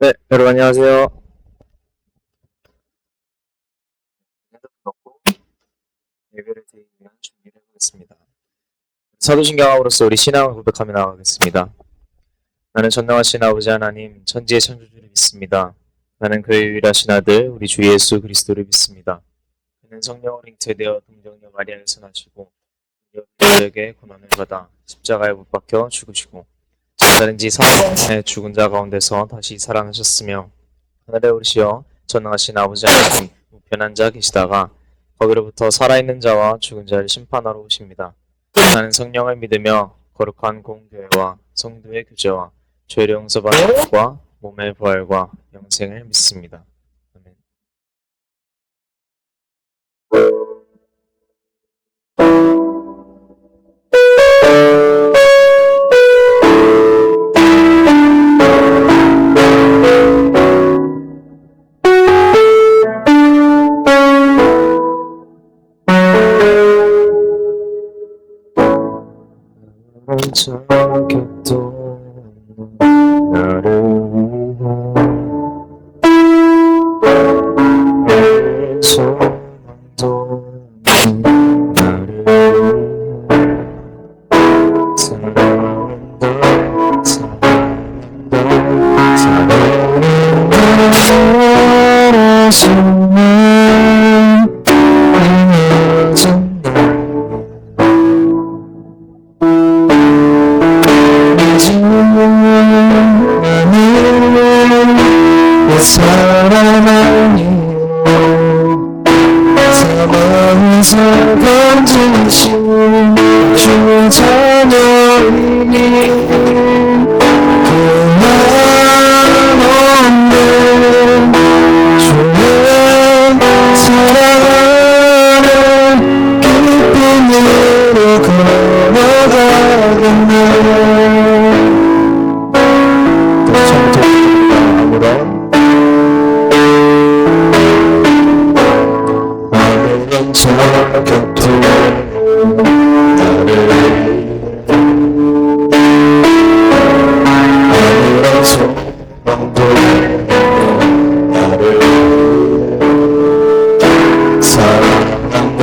네, 여러분 안녕하세요. 핸드폰 넣고 예배를 드리기 위한 준비를 해보겠습니다. 사도신경함으로써 우리 신앙을 고백하며 나아가겠습니다. 나는 전능하신 아버지 하나님, 천지의 창조주를 믿습니다. 나는 그의 유일하신 아들, 우리 주 예수 그리스도를 믿습니다. 그는 성령으로 잉태되어 동정녀 마리아에서 나시고 여자에게 고난을 받아 십자가에 못 박혀 죽으시고 장사된 지 3일 죽은 자 가운데서 다시 살아나셨으며 하늘에 오르시어 전능하신 아버지 하나님 우편한 자 계시다가 거기로부터 살아있는 자와 죽은 자를 심판하러 오십니다. 나는 성령을 믿으며 거룩한 공교회와 성도의 교제와 죄를 용서받는 것과 몸의 부활과 영생을 믿습니다. 아멘. 저 곁도 나를 위해 소망도 나를 위해 사랑한다 사랑한다 사랑하니요 사망에서 건지신 주 자녀이니 그만 없는 주의 사랑하는 기쁨으로 걸어가겠네. 저 곁에 나를 아무런 소망도 나를 사랑한다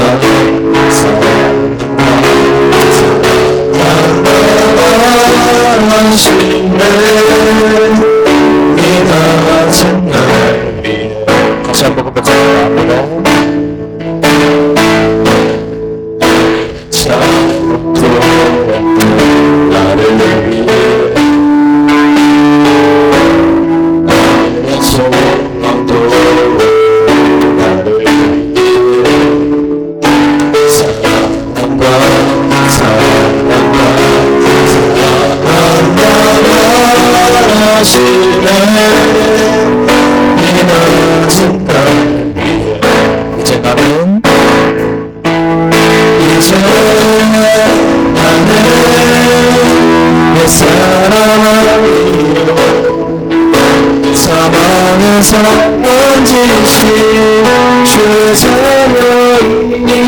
사랑한다 하시네 이 낮은 날 위해 같이 한번 고백합니다. 나를 위해 나의 소망도 나를 위해 사랑한다 사랑한다 사랑한다 하시네 이 낮은 날 위해 이제 나는 사랑하니요 사망에서 건지신 주 자녀이니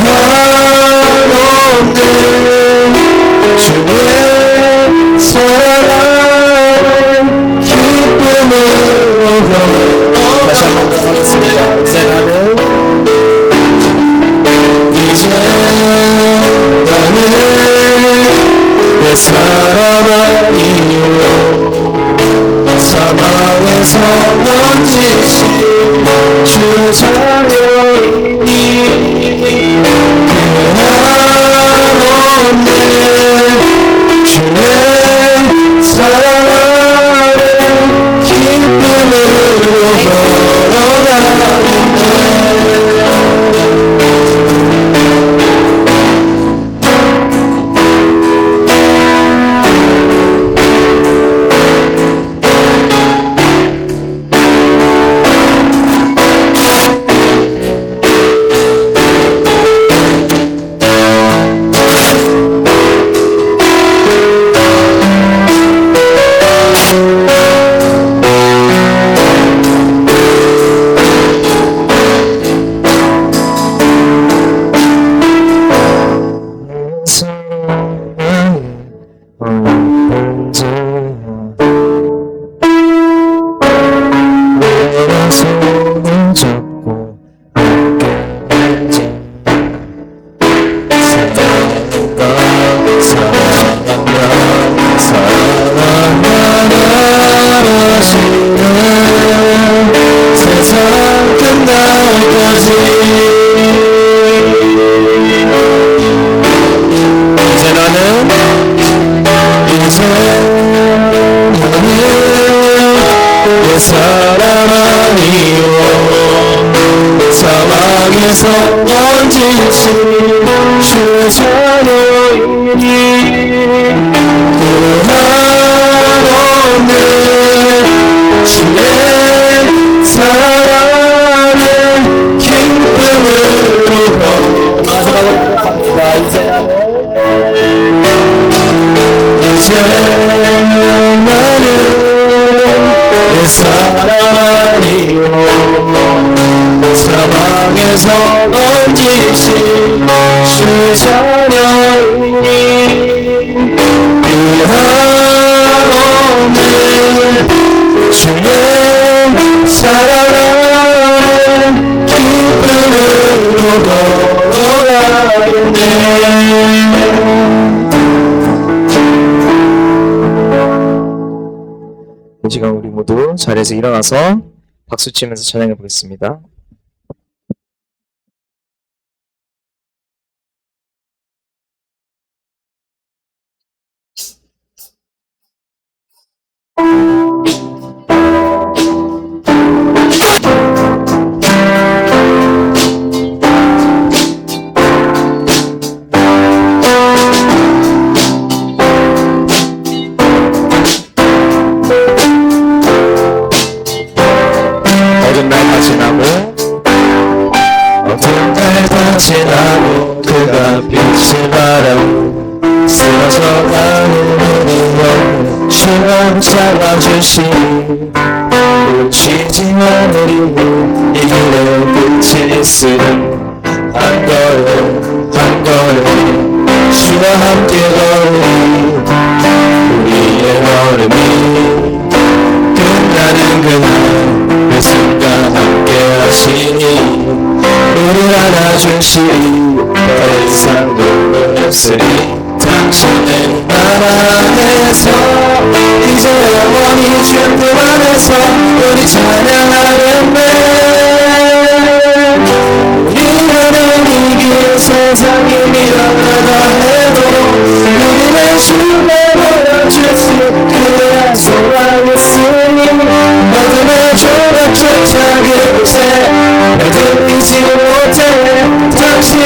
그한 없는 주의 사랑은 기쁨으로 다시 한번 하겠습니다. 나는 이제 나는 내 사랑하니요 사망에서 건지신 주 자녀이니 그한 없는 주의 사랑은 기쁨으로 걸어가겠네. 한없는 주의 사랑을 기쁨으로 마지막으로 갑니다. 이제 나는 내 사랑이요 사방에서 넌지신 주 자녀이니 그 한없는 주의 사랑을 기쁨으로 걸어가겠네. 이 시간 우리 모두 자리에서 일어나서 박수 치면서 찬양해 보겠습니다. 어떤 날 다 지나고 어떤 날 다 지나고 그가 빛을 바라고 쓰러져가는 우리 영혼 주가 잡아주시니 놓치지 않으리니 이 길의 끝이 있으니 한 걸음 한 걸음 주와 함께 걸으니 우리의 걸음이 끝나는 그날 그 순간 함께 하시니 우리를 안아주시니 더 이상 눈물 없으리 당신의 나라 안에서 이제 영원히 주님 안에서 우리 찬양하겠네. 우리는 이길 세상이 미련하다 해도 우리는 주님을 보여주시 그의 소망 있으니 어둠의 조각조차 그곳에 들리지 못해 당신의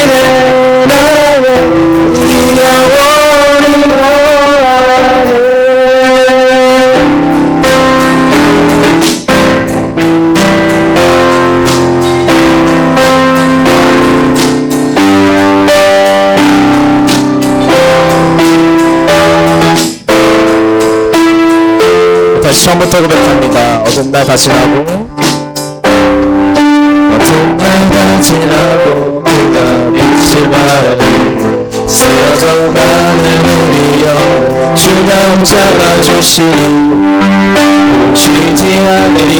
나라에 우리 영원히 거하네. 다시 처음부터 고백합니다. 어떤 날 다 지나고 어떤 날 다 지나고 그가 빛을 바라고 쓰러져가는 우리 영혼 주가 잡아주시니 놓치지 않으리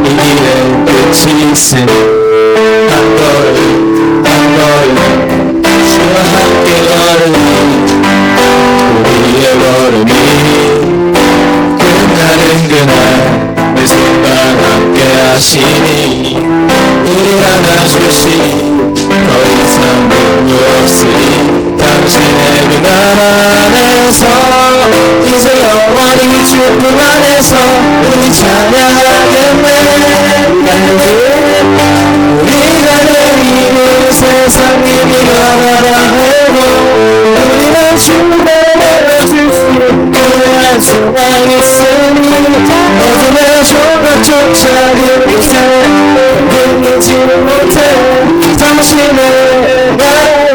이 길의 끝이 있으니 한 걸음 한 걸음 주와 함께 걸으니 우리의 걸음이 끝나는 그날 매 순간 함께 하시니 우리를 안아주시니 더 이상 눈물 없으니 당신의 그 나라 안에서 이제 영원히 주님 안에서 우리 찬양하겠네. 우리가 내리는 세상이 미련하다 해도 우리는 주님을 알아주시니 그의 소망이 있으니 어둠의 조각조차 그곳에 들리지 못해 당신의 나라에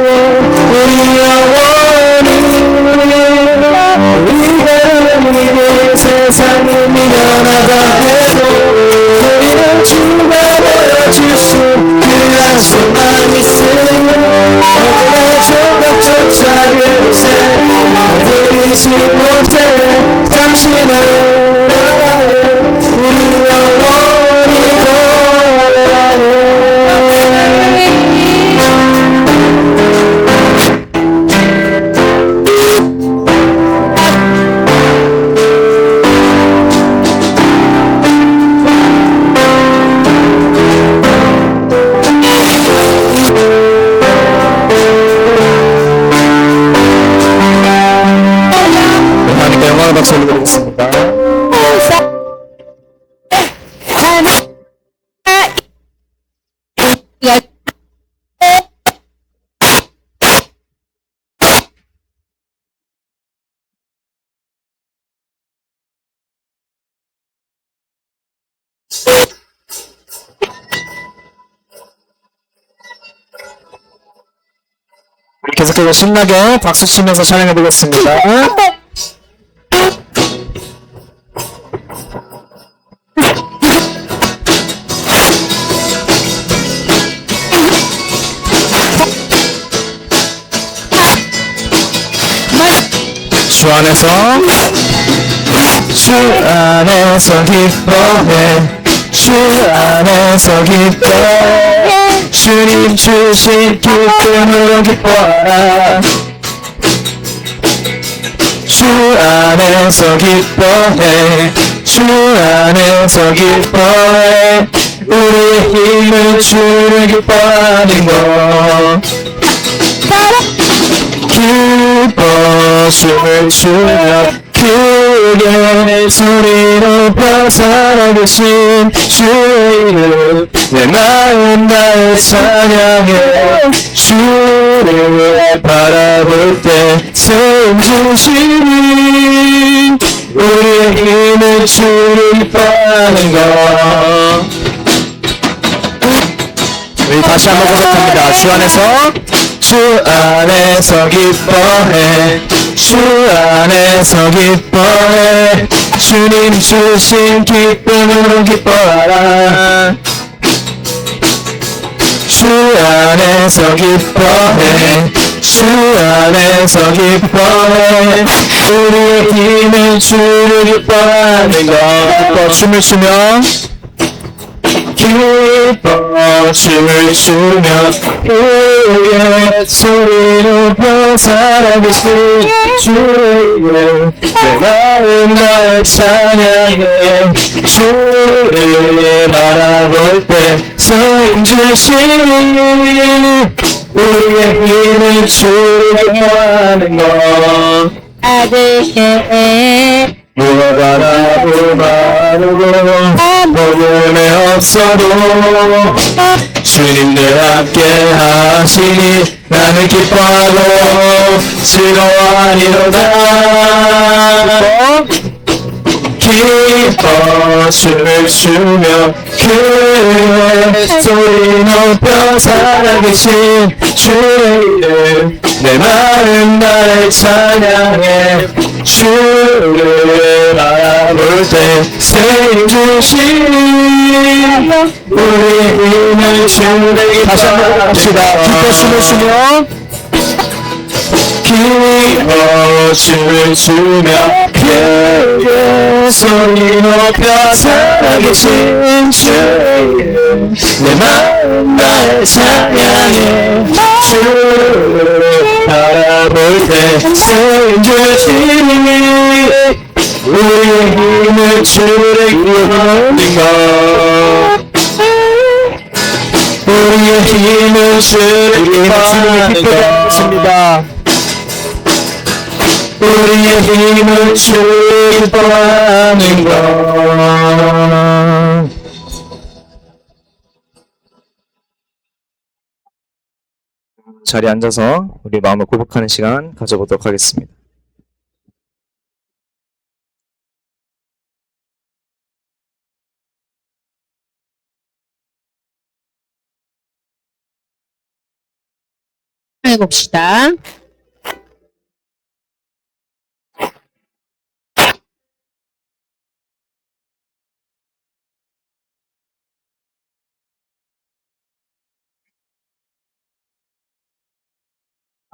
우리 영원히 우리가 내리는 세상이 미련하다 해도 우리는 주가 보여주신 그의 소망이 있으니 어둠의 조각조차 그곳에 들리지 못해 당신의 나라에 우리 영원히 거하네. 하나님께 영광을 박수 올려드리겠습니다. 계속해서 신나게 박수 치면서 찬양해 보겠습니다. 주 안에서 기뻐해 주 안에서 기뻐해 주님 주신 기쁨으로 기뻐하라 주 안에서 기뻐해 주 안에서 기뻐해 우리의 힘을 주를 기뻐하는 것 기뻐 춤을 추며 크게 소리 높여 살아계신 주의 이름 내 마음 나의 찬양해 주를 바라볼 때 새 주시니 우리의 힘을 주를 기뻐하는 것 우리 다시 한번 고백합니다. 주 안에서 기뻐해 주 안에서 기뻐해 주님 주신 기쁨으로 기뻐하라 주 안에서 기뻐해 주 안에서 기뻐해 우리의 힘을 주를 기뻐하는 것 기뻐 춤을 추며 기뻐 춤을 추며 크게 소리 높여 살아계신 주의 이름 내 마음 나의 찬양해 주를 바라볼 때 소임 주시니 우리의 힘을 주를 기뻐하는 것 아들께 무엇 바라고 바르고 모름에 없어도 주님 늘 함께 하시니 나는 기뻐하고 즐거워하리로다 기뻐 춤을 추며 크게 소리 높여 살아계신 주의 이름 내 마음 나의 찬양해 주를 바라볼 때 새 주시니 우리의 힘을 주를 다시 한번 합시다. 기뻐 춤을 추며 기뻐 춤을 추며 크게 소리 높여 살아계신 주의 이름 내 마음 나의 찬양해 주를 바라볼 때 새 주시니 우리의 힘을 주를 기뻐하는 것 우리의 힘을 주를 기뻐하는 것 우리의 힘을 주를 기뻐하는 것 자리에 앉아서 우리 마음을 고백하는 시간 가져보도록 하겠습니다. 해봅시다.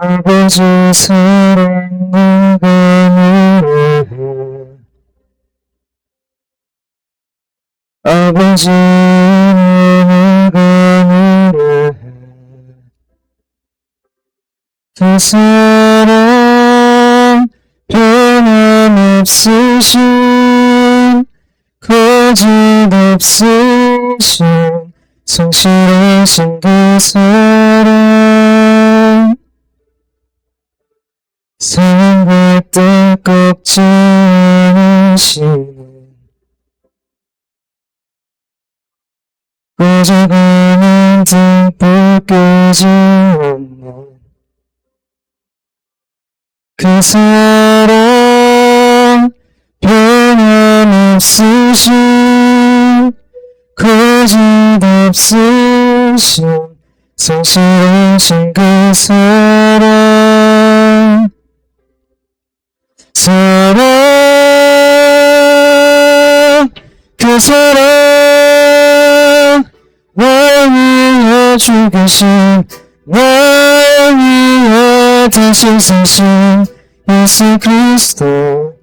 아버지 사랑 내가 노래해 아버지 내가 노래해 그 사랑 변함없으신 거짓없으신 성실하신 그 사랑 생각 때 꺾지 않으시는 꺼져가는 등불 끄지 않는 그 사랑 변함없으신 거짓없으신 성실하신 그 사랑 사랑 날 위해 죽으신 날 위해 대신 사신 예수 그리스도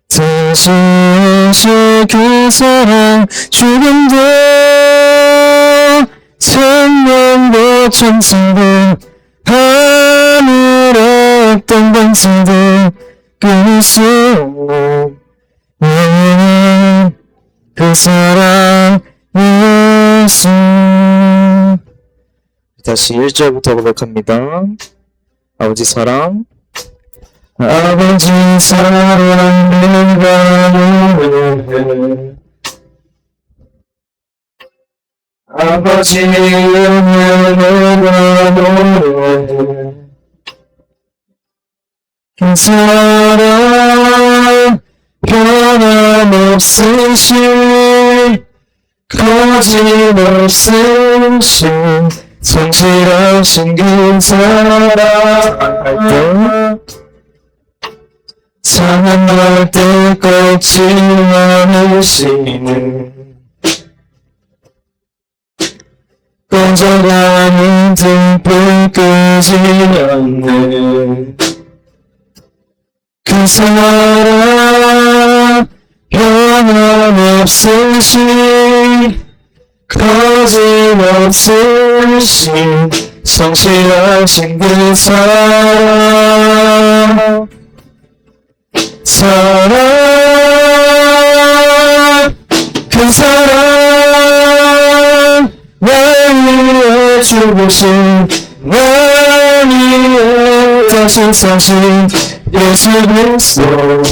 다시 오실 그 사랑 죽음도 생명도 천사도 하늘의 어떤 방사도 끊을 수 없는 영원한 그 사랑 예수. 다시 1절부터 고백합니다. 아버지 사랑 아버지 사랑 내가 노래해 아버지 내가 노래해 그 사랑 변함없으신 거짓없으신 성실하신 그 사랑 상한 때 꺾지 않으시는 꺼져가는 등불 끄지 않는 그 사랑 변함없으신 거짓없으신 성실하신 그 사랑 그 사랑 날 위해 죽으신 날 위해 다시 사신 예수 그리스도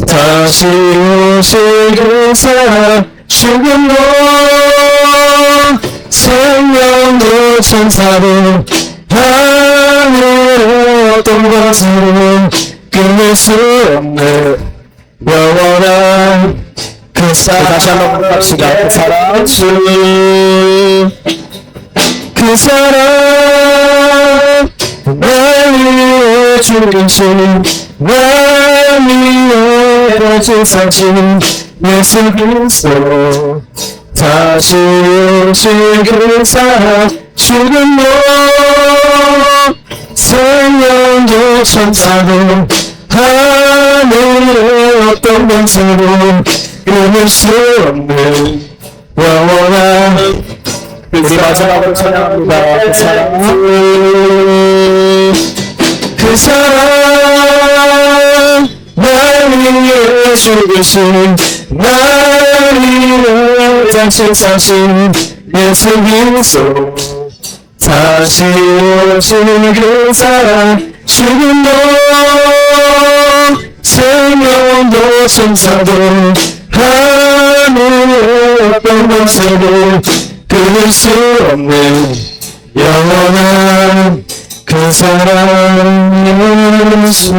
다시 오실 그 사랑 죽음도 생명도 천사도 하늘의 어떤 것으로 끊을 수 없는 영원한 그 사랑. 다시 한번 부탁합시다. 그 사랑 그 사랑 날 위해 죽으신 날 위해 다시 사신 예수 그리스도 다시 오실 그 사랑 죽음도 생명도 천사도 하늘의 어떤 방사도 끊을 수 없는 영원한 우리 마지막으로 찬양합니다. 그 사랑 그 사랑 날 위해 죽으신 날 위해 다시 사신 예수 그리스도 다시 오신 그 사랑 죽음도 생명도 천사도 하늘의 어떤 방사도 끊을 수 없는 영원한 그 사랑 예수.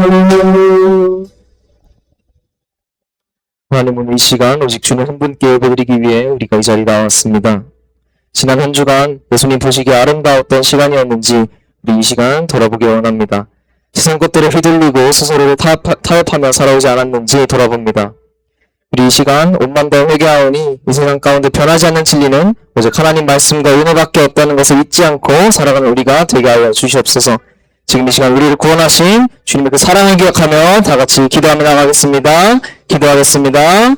하나님은 이 시간 오직 주는 한 분께 예배드리기 위해 우리가 이 자리에 나왔습니다. 지난 한 주간 예수님 보시기에 아름다웠던 시간이었는지 우리 이 시간 돌아보기 원합니다. 세상 것들에 휘둘리고 스스로를 타협하며 살아오지 않았는지 돌아봅니다. 우리 이 시간 옷만 더 회개하오니 이 세상 가운데 변하지 않는 진리는 오직 하나님 말씀과 은혜밖에 없다는 것을 잊지 않고 살아가는 우리가 되게 하여 주시옵소서. 지금 이 시간 우리를 구원하신 주님의 그 사랑을 기억하며 다 같이 기도하며 나가겠습니다. 기도하겠습니다.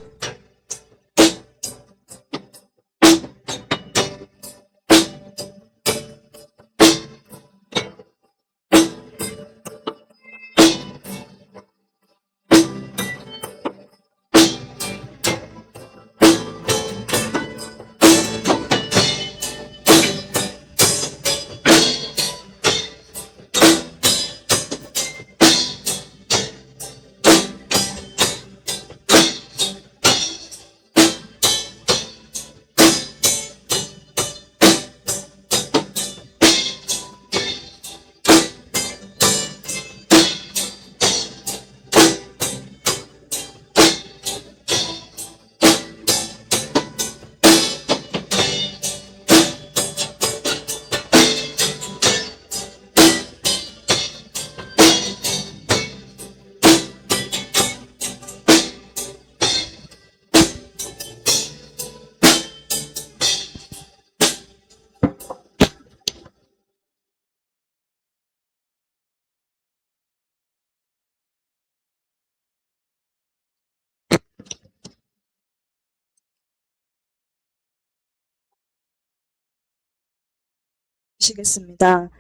시겠습니다.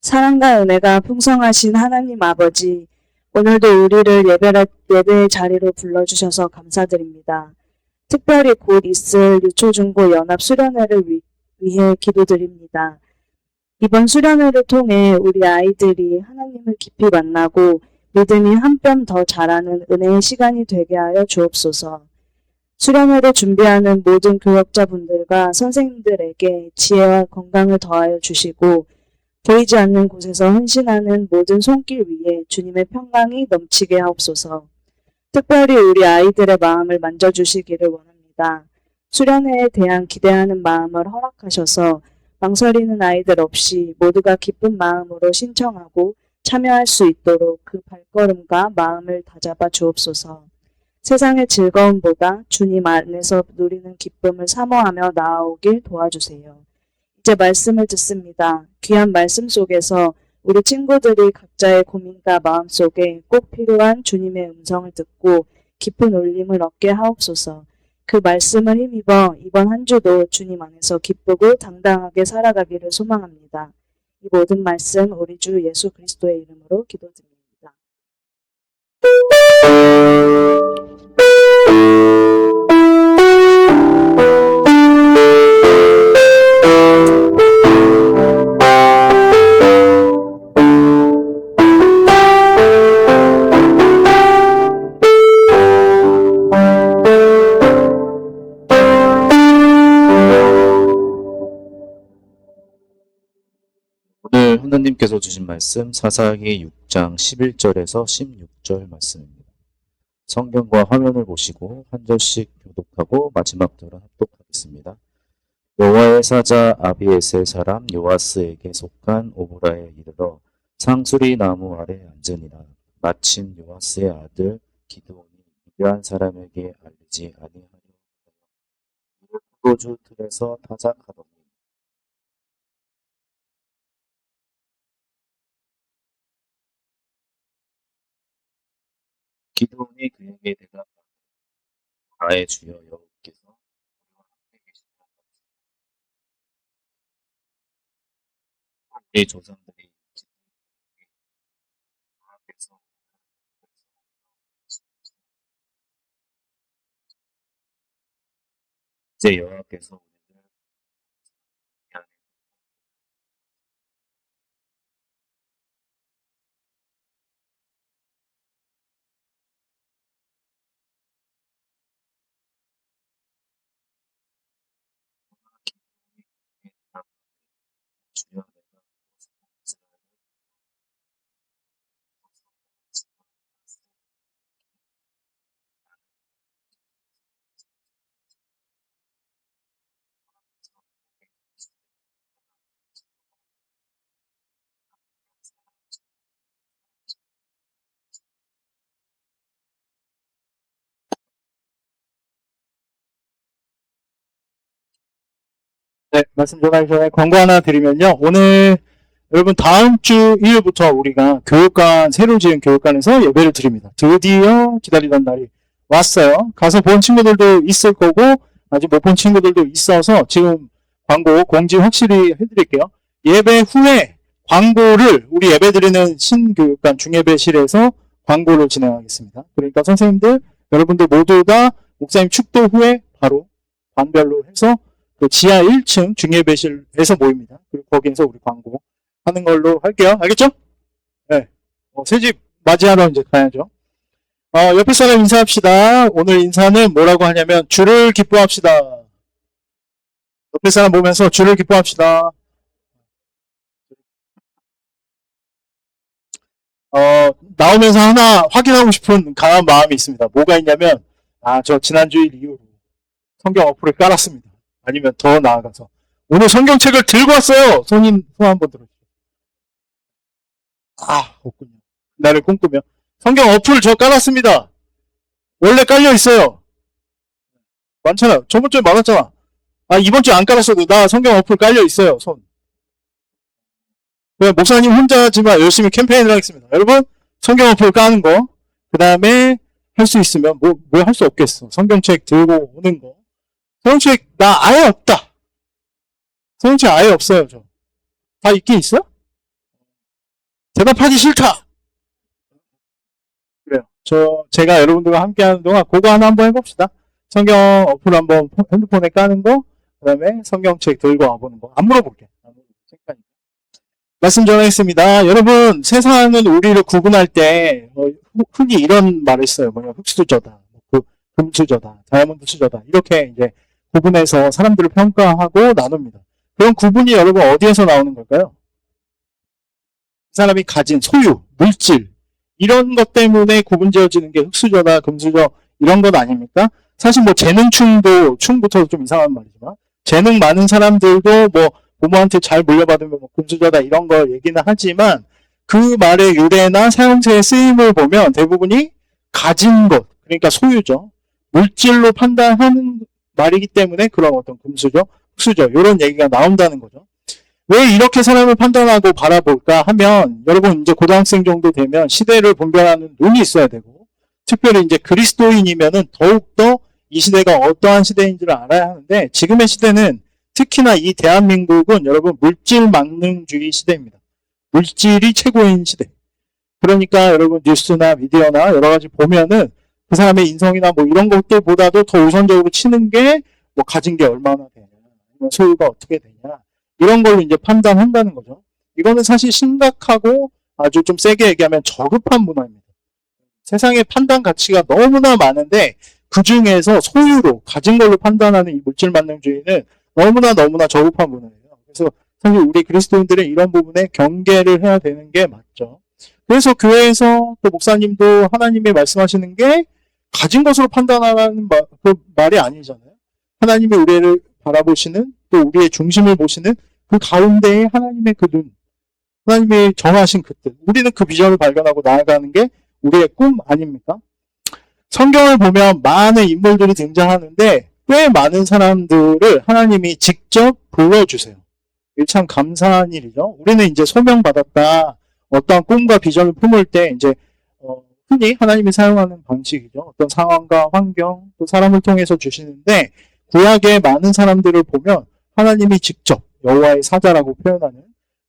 사랑과 은혜가 풍성하신 하나님 아버지, 오늘도 우리를 예배의 자리로 불러주셔서 감사드립니다. 특별히 곧 있을 유초중고 연합 수련회를 위해 기도드립니다. 이번 수련회를 통해 우리 아이들이 하나님을 깊이 만나고 믿음이 한 뼘 더 자라는 은혜의 시간이 되게 하여 주옵소서. 수련회를 준비하는 모든 교역자분들과 선생님들에게 지혜와 건강을 더하여 주시고 보이지 않는 곳에서 헌신하는 모든 손길 위에 주님의 평강이 넘치게 하옵소서. 특별히 우리 아이들의 마음을 만져주시기를 원합니다. 수련회에 대한 기대하는 마음을 허락하셔서 망설이는 아이들 없이 모두가 기쁜 마음으로 신청하고 참여할 수 있도록 그 발걸음과 마음을 다잡아 주옵소서. 세상의 즐거움보다 주님 안에서 누리는 기쁨을 사모하며 나아오길 도와주세요. 이제 말씀을 듣습니다. 귀한 말씀 속에서 우리 친구들이 각자의 고민과 마음 속에 꼭 필요한 주님의 음성을 듣고 깊은 울림을 얻게 하옵소서. 그 말씀을 힘입어 이번 한 주도 주님 안에서 기쁘고 당당하게 살아가기를 소망합니다. 이 모든 말씀 우리 주 예수 그리스도의 이름으로 기도드립니다. 오늘 하나님께서 주신 말씀 사사기 6장 11절에서 16절 말씀입니다. 성경과 화면을 보시고 한 절씩 교독하고 마지막 절은 합독하겠습니다. 여호와의 사자 아비에스의 사람 요아스에게 속한 오브라에 이르러 상수리 나무 아래 앉으니라. 마침 요아스의 아들 기드온이 미디안 사람에게 알리지 아니하려 이를 포도주 틀에서 타작하더니 기드온이 그에게 대답하되 나의 주여 여호와께서 우리와 함께 계시니라. 우리 조상들이 여호와께서 이제 여호와께서 우리를 미디안에서 기드온이 그에게 대답하되 주여 내가 무엇으로 이스라엘을 구원하소서. 네, 말씀 전하기 전에 광고 하나 드리면요. 오늘 여러분 다음 주 일요일부터 우리가 교육관, 새로 지은 교육관에서 예배를 드립니다. 드디어 기다리던 날이 왔어요. 가서 본 친구들도 있을 거고 아직 못 본 친구들도 있어서 지금 광고 공지 확실히 해드릴게요. 예배 후에 광고를 우리 예배 드리는 신교육관 중예배실에서 광고를 진행하겠습니다. 그러니까 선생님들, 여러분들 모두 다 목사님 축도 후에 바로 반별로 해서 그 지하 1층 중예배실에서 모입니다. 그리고 거기에서 우리 광고 하는 걸로 할게요. 알겠죠? 네. 새집 맞이하러 이제 가야죠. 옆에 사람 인사합시다. 오늘 인사는 뭐라고 하냐면 주를 기뻐합시다. 옆에 사람 보면서 주를 기뻐합시다. 나오면서 하나 확인하고 싶은 강한 마음이 있습니다. 뭐가 있냐면 저 지난주일 이후로 성경 어플을 깔았습니다. 아니면 더 나아가서 오늘 성경책을 들고 왔어요. 손 한번 들어주세요. 없군요. 나를 꿈꾸며 성경 어플 저 깔았습니다. 원래 깔려 있어요. 많잖아. 저번 주에 많았잖아. 이번 주에 안 깔았어도 나 성경 어플 깔려 있어요. 손. 목사님 혼자지만 열심히 캠페인을 하겠습니다. 여러분 성경 어플 까는 거, 그 다음에 할 수 있으면 뭐 할 수 없겠어. 성경책 들고 오는 거. 성경책 나 아예 없다. 성경책 아예 없어요. 저. 다 있긴 있어요? 대답하기 싫다. 그래요. 제가 여러분들과 함께 하는 동안 그거 하나 한번 해봅시다. 성경 어플 한번 핸드폰에 까는 거, 그 다음에 성경책 들고 와보는 거. 안 물어볼게. 말씀 전하겠습니다. 여러분, 세상은 우리를 구분할 때, 흔히 이런 말을 써요. 흙수저다, 금수저다, 다이아몬드 수저다. 이렇게 이제 구분해서 사람들을 평가하고 나눕니다. 그런 구분이 여러분 어디에서 나오는 걸까요? 그 사람이 가진 소유, 물질, 이런 것 때문에 구분 지어지는 게 흙수저다, 금수저, 이런 것 아닙니까? 사실 뭐 충부터 좀 이상한 말이지만, 재능 많은 사람들도 뭐 부모한테 잘 물려받으면 뭐 금수저다 이런 거 얘기는 하지만, 그 말의 유래나 사용체의 쓰임을 보면 대부분이 가진 것, 그러니까 소유죠. 물질로 판단하는 말이기 때문에 그런 어떤 금수저, 흙수저, 이런 얘기가 나온다는 거죠. 왜 이렇게 사람을 판단하고 바라볼까 하면, 여러분 이제 고등학생 정도 되면 시대를 분별하는 눈이 있어야 되고, 특별히 이제 그리스도인이면은 더욱더 이 시대가 어떠한 시대인지를 알아야 하는데, 지금의 시대는 특히나 이 대한민국은 여러분 물질 망능주의 시대입니다. 물질이 최고인 시대. 그러니까 여러분 뉴스나 미디어나 여러 가지 보면은 그 사람의 인성이나 뭐 이런 것들보다도 더 우선적으로 치는 게 뭐 가진 게 얼마나 되냐, 아니면 소유가 어떻게 되냐, 이런 걸로 이제 판단한다는 거죠. 이거는 사실 심각하고 아주 좀 세게 얘기하면 저급한 문화입니다. 세상에 판단 가치가 너무나 많은데 그 중에서 소유로 가진 걸로 판단하는 이 물질 만능주의는 너무나 저급한 문화예요. 그래서 사실 우리 그리스도인들은 이런 부분에 경계를 해야 되는 게 맞죠. 그래서 교회에서 또 목사님도 하나님이 말씀하시는 게 가진 것으로 판단하라는 그 말이 아니잖아요. 하나님이 우리를 바라보시는, 또 우리의 중심을 보시는 그 가운데에 하나님의 그 눈, 하나님이 정하신 그 뜻, 우리는 그 비전을 발견하고 나아가는 게 우리의 꿈 아닙니까? 성경을 보면 많은 인물들이 등장하는데 꽤 많은 사람들을 하나님이 직접 불러주세요. 이게 참 감사한 일이죠. 우리는 이제 소명받았다, 어떠한 꿈과 비전을 품을 때 이제 흔히 하나님이 사용하는 방식이죠. 어떤 상황과 환경, 또 사람을 통해서 주시는데, 구약의 많은 사람들을 보면 하나님이 직접 여호와의 사자라고 표현하는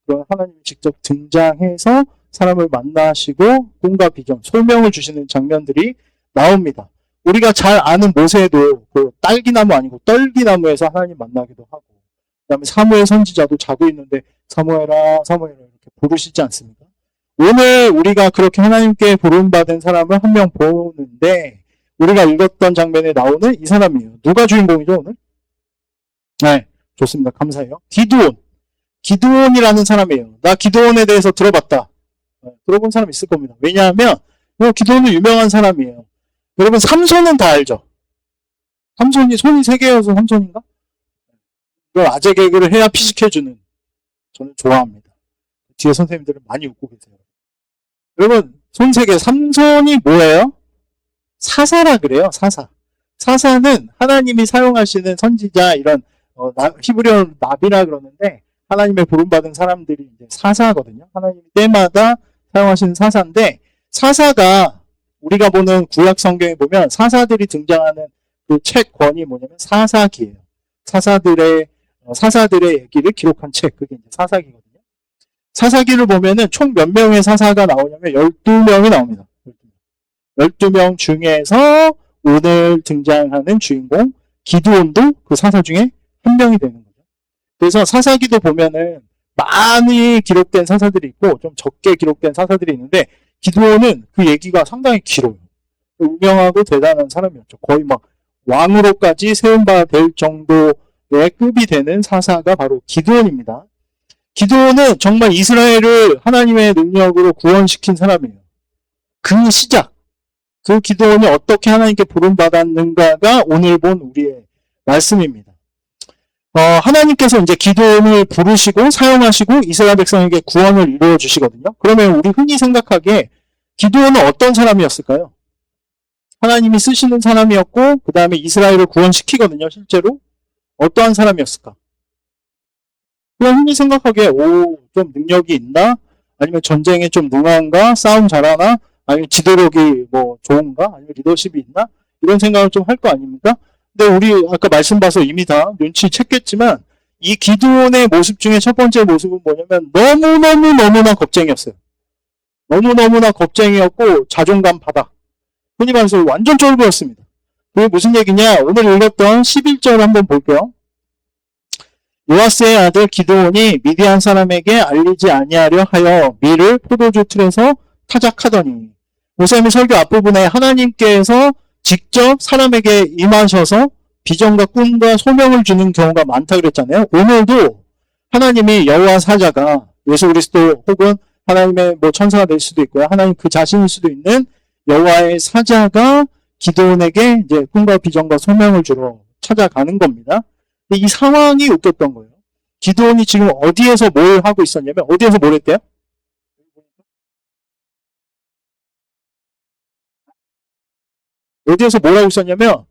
그런 하나님이 직접 등장해서 사람을 만나시고 꿈과 비전, 소명을 주시는 장면들이 나옵니다. 우리가 잘 아는 모세도 그 딸기나무 아니고 떨기나무에서 하나님 만나기도 하고, 그 다음에 사무엘 선지자도 자고 있는데 사무엘아 사무엘아 이렇게 부르시지 않습니까? 오늘 우리가 그렇게 하나님께 부름받은 사람을 한 명 보는데, 우리가 읽었던 장면에 나오는 이 사람이에요. 누가 주인공이죠 오늘? 네, 좋습니다. 감사해요. 기드온이라는 사람이에요. 나 기드온에 대해서 들어봤다. 들어본 사람 있을 겁니다. 왜냐하면 기드온은 유명한 사람이에요. 여러분 삼손은 다 알죠? 삼손이 손이 3개여서 삼손인가? 이걸 아재 개그를 해야 피식해주는, 저는 좋아합니다. 뒤에 선생님들은 많이 웃고 계세요. 여러분 손 3개, 삼손이 뭐예요? 사사라 그래요. 사사는 하나님이 사용하시는 선지자, 이런 히브리어로 나비라 그러는데, 하나님의 부름받은 사람들이 이제 사사거든요. 하나님이 때마다 사용하시는 사사인데, 사사가 우리가 보는 구약 성경에 보면 사사들이 등장하는 그 책 권이 뭐냐면 사사기예요. 사사들의 얘기를 기록한 책, 그게 이제 사사기거든요. 사사기를 보면은 총 몇 명의 사사가 나오냐면 12명이 나옵니다. 12명 중에서 오늘 등장하는 주인공 기드온도 그 사사 중에 한 명이 되는 거죠. 그래서 사사기도 보면은 많이 기록된 사사들이 있고 좀 적게 기록된 사사들이 있는데, 기드온은 그 얘기가 상당히 길어요. 유명하고 대단한 사람이었죠. 거의 막 왕으로까지 세움받아 될 정도의 급이 되는 사사가 바로 기드온입니다. 기드온은 정말 이스라엘을 하나님의 능력으로 구원시킨 사람이에요. 그 시작, 그 기드온이 어떻게 하나님께 부름받았는가가 오늘 본 우리의 말씀입니다. 하나님께서 이제 기드온을 부르시고 사용하시고 이스라엘 백성에게 구원을 이루어 주시거든요. 그러면 우리 흔히 생각하기에 기드온은 어떤 사람이었을까요? 하나님이 쓰시는 사람이었고, 그 다음에 이스라엘을 구원시키거든요. 실제로 어떠한 사람이었을까? 그냥 흔히 생각하기에 좀 능력이 있나? 아니면 전쟁에 좀 능한가? 싸움 잘하나? 아니면 지도력이 뭐 좋은가? 아니면 리더십이 있나? 이런 생각을 좀 할 거 아닙니까? 근데 우리 아까 말씀 봐서 이미 다 눈치챘겠지만, 이 기드온의 모습 중에 첫 번째 모습은 뭐냐면 너무나 겁쟁이였어요. 너무나 겁쟁이였고 자존감 바닥. 흔히 말해서 완전 쫄보였습니다. 그게 무슨 얘기냐? 오늘 읽었던 11절 한번 볼게요. 요아스의 아들 기드온이 미디안 사람에게 알리지 아니하려 하여 밀을 포도주 틀에서 타작하더니, 목사님의 설교 앞부분에 하나님께서 직접 사람에게 임하셔서 비전과 꿈과 소명을 주는 경우가 많다 그랬잖아요. 오늘도 하나님이 여호와 사자가 예수 그리스도 혹은 하나님의 뭐 천사가 될 수도 있고요. 하나님 그 자신일 수도 있는 여호와의 사자가 기드온에게 이제 꿈과 비전과 소명을 주러 찾아가는 겁니다. 근데 이 상황이 웃겼던 거예요. 기드온이 지금 어디에서 뭘 하고 있었냐면, 어디에서 뭘 했대요? 어디에서 뭘 하고 있었냐면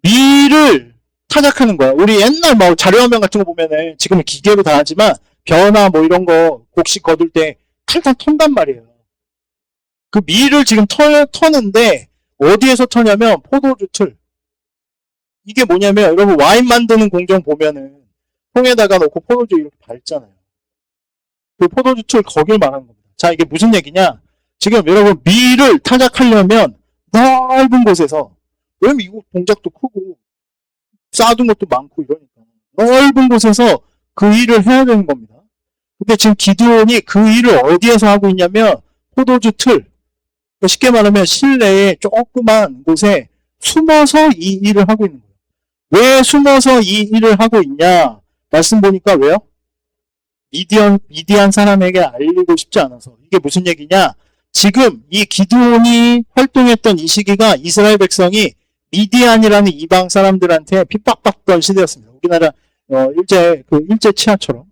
밀을 타작하는 거야. 우리 옛날 뭐 자료화면 같은 거 보면은 지금은 기계로 다 하지만 벼나 뭐 이런 거 곡식 거둘 때 탈탈 턴단 말이에요. 그 밀을 지금 터는데 어디에서 터냐면 포도주 틀. 이게 뭐냐면 여러분 와인 만드는 공정 보면은 통에다가 놓고 포도주 이렇게 밟잖아요. 그 포도주 틀 거길 말하는 겁니다. 자, 이게 무슨 얘기냐? 지금 여러분 밀을 타작하려면 넓은 곳에서, 왜냐면 이거 동작도 크고 쌓아둔 것도 많고 이러니까 넓은 곳에서 그 일을 해야 되는 겁니다. 근데 지금 기드온이 그 일을 어디에서 하고 있냐면 포도주 틀, 쉽게 말하면 실내에 조그만 곳에 숨어서 이 일을 하고 있는 거예요. 왜 숨어서 이 일을 하고 있냐? 말씀 보니까 왜요? 미디안 사람에게 알리고 싶지 않아서. 이게 무슨 얘기냐? 지금 이 기드온이 활동했던 이 시기가 이스라엘 백성이 미디안이라는 이방 사람들한테 핍박받던 시대였습니다. 우리나라 일제 치하처럼.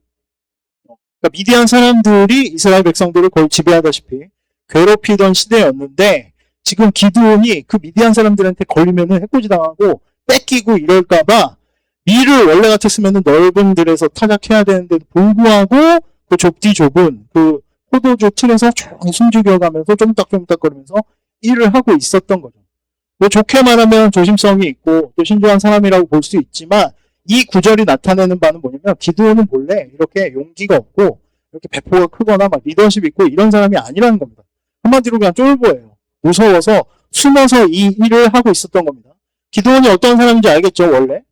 그러니까 미디안 사람들이 이스라엘 백성들을 거의 지배하다시피 괴롭히던 시대였는데, 지금 기드온이 그 미디안 사람들한테 걸리면은 해코지 당하고 뺏기고 이럴까봐 밀을 원래 같았으면 넓은 들에서 타작해야 되는데도 불구하고 그 좁디 좁은 그 포도주 틀에서 조용히 숨죽여가면서 쫌딱쫌딱거리면서 일을 하고 있었던 거죠. 뭐 좋게 말하면 조심성이 있고 또 신중한 사람이라고 볼 수 있지만, 이 구절이 나타내는 바는 뭐냐면 기드온은 본래 이렇게 용기가 없고 이렇게 배포가 크거나 막 리더십 있고 이런 사람이 아니라는 겁니다. 한마디로 그냥 쫄보예요. 무서워서 숨어서 이 일을 하고 있었던 겁니다. 기드온이 어떤 사람인지 알겠죠, 원래?